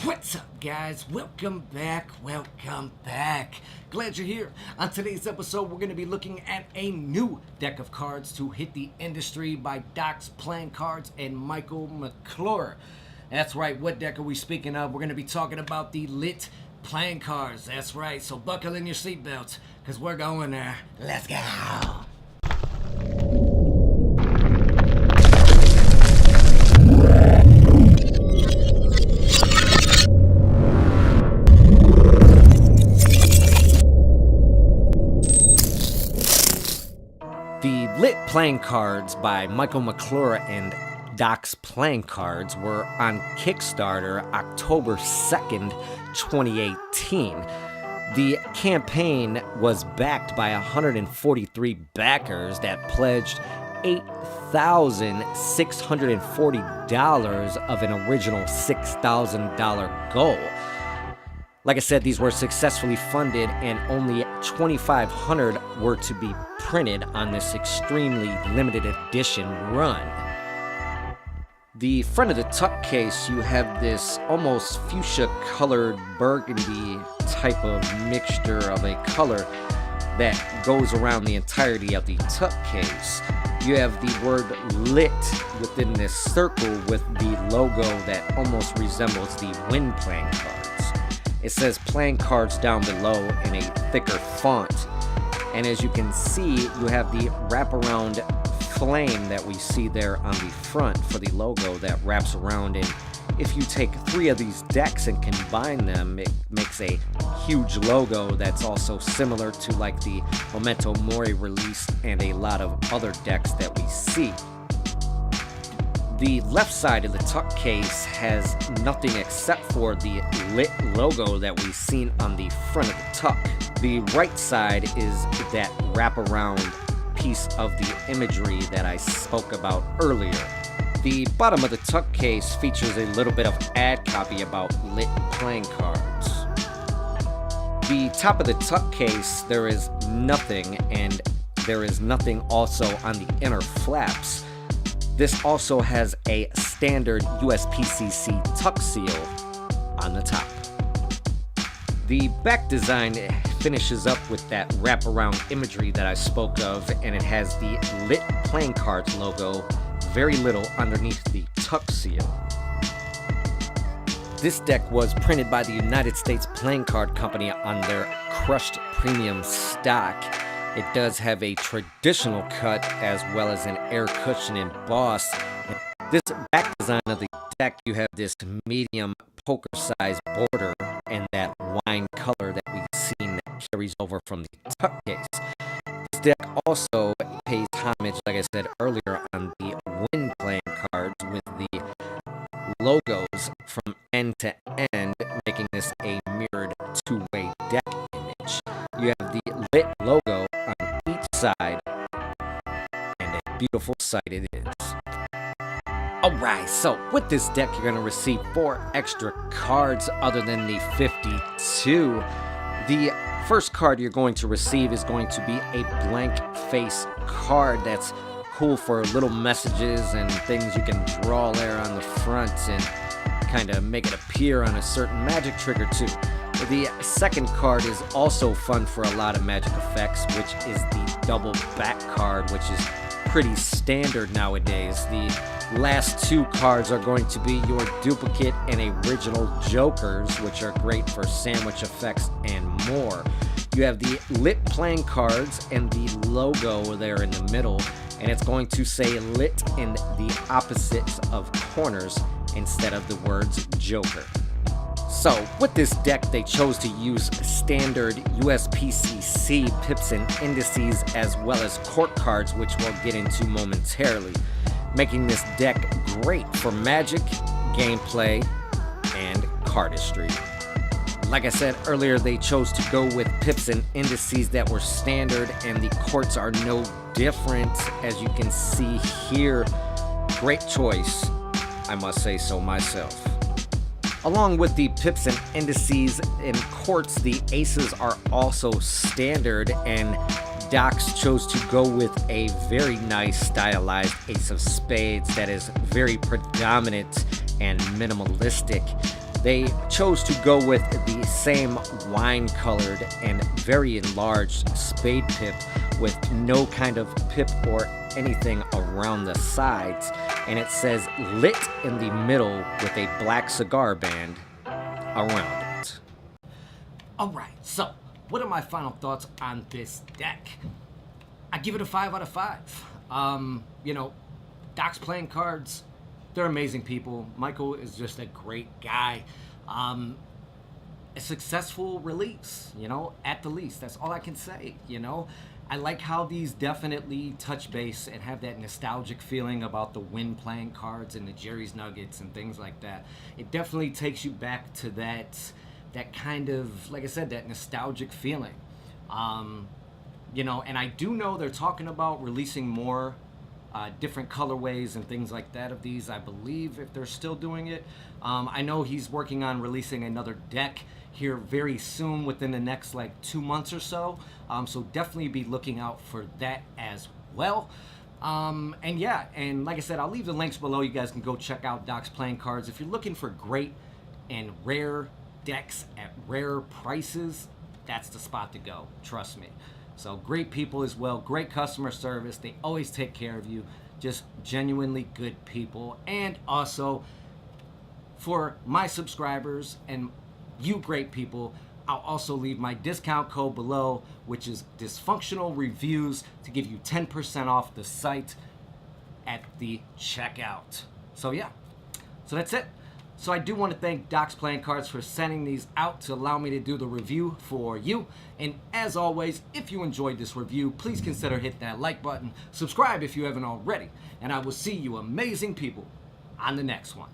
What's up, guys? Welcome back. Glad you're here. On today's episode, we're going to be looking at a new deck of cards to hit the industry by dost Playing Cards and Michael McClure. That's right, what deck are we speaking of? We're going to be talking about the lit playing cards. That's right, so buckle in your seatbelts, because we're going there. Let's go. The lit playing cards by Michael McClure and dost Playing Cards were on Kickstarter October 2nd, 2018. The campaign was backed by 143 backers that pledged $8,640 of an original $6,000 goal. Like I said, these were successfully funded and only 2,500 were to be printed on this extremely limited edition run. The front of the tuck case, you have this almost fuchsia colored burgundy type of mixture of a color that goes around the entirety of the tuck case. You have the word lit within this circle with the logo that almost resembles the Wynn playing cards. It says playing cards down below in a thicker font. And as you can see, you have the wraparound flame that we see there on the front for the logo that wraps around. And if you take 3 of these decks and combine them, it makes a huge logo that's also similar to like the Memento Mori release and a lot of other decks that we see. The left side of the tuck case has nothing except for the lit logo that we've seen on the front of the tuck. The right side is that wraparound piece of the imagery that I spoke about earlier. The bottom of the tuck case features a little bit of ad copy about lit playing cards. The top of the tuck case, there is nothing, and there is nothing also on the inner flaps. This also has a standard USPCC tuck seal on the top. The back design finishes up with that wraparound imagery that I spoke of, and it has the lit playing cards logo very little underneath the tuck seal. This deck was printed by the United States Playing Card Company on their crushed premium stock. It does have a traditional cut as well as an air cushion emboss. This back design of the deck, you have this medium poker size border and that wine color that we've seen that carries over from the tuck case. This deck also pays homage, like I said earlier, on the Wynn playing cards with the logos from end to end, making this a mirrored two-way deck image. You have the lit logo on each side, and a beautiful sight it is. Alright, so with this deck you're going to receive 4 extra cards other than the 52. The first card you're going to receive is going to be a blank face card that's cool for little messages and things you can draw there on the front and kind of make it appear on a certain magic trigger too. The second card is also fun for a lot of magic effects, which is the double back card, which is pretty standard nowadays. The last 2 cards are going to be your duplicate and original jokers, which are great for sandwich effects and more. You have the lit playing cards and the logo there in the middle, and it's going to say lit in the opposites of corners instead of the words joker. So, with this deck, they chose to use standard USPCC pips and indices as well as court cards, which we'll get into momentarily, making this deck great for magic, gameplay, and cardistry. Like I said earlier, they chose to go with pips and indices that were standard, and the courts are no different, as you can see here. Great choice, I must say so myself. Along with the pips and indices and courts, the aces are also standard, and dost chose to go with a very nice stylized ace of spades that is very predominant and minimalistic. They chose to go with the same wine-colored and very enlarged spade pip with no kind of pip or anything around the sides, and it says lit in the middle with a black cigar band around it. Alright, so what are my final thoughts on this deck? I give it a 5 out of 5. Doc's playing cards, they're amazing people. Michael is just a great guy. A successful release, at the least. That's all I can say, I like how these definitely touch base and have that nostalgic feeling about the Wynn playing cards and the Jerry's Nuggets and things like that. It definitely takes you back to that kind of, like I said, that nostalgic feeling. And I do know they're talking about releasing more different colorways and things like that of these, I believe, if they're still doing it. I know he's working on releasing another deck here very soon, within the next 2 months or so. So definitely be looking out for that as well. And like I said, I'll leave the links below. You guys can go check out Doc's playing cards. If you're looking for great and rare decks at rare prices, that's the spot to go, trust me. So great people as well, great customer service. They always take care of you, just genuinely good people. And also, for my subscribers and you great people, I'll also leave my discount code below, which is Disfunksinal Reviews, to give you 10% off the site at the checkout. So yeah, so that's it. So I do want to thank Doc's Playing Cards for sending these out to allow me to do the review for you. And as always, if you enjoyed this review, please consider hitting that like button, subscribe if you haven't already, and I will see you amazing people on the next one.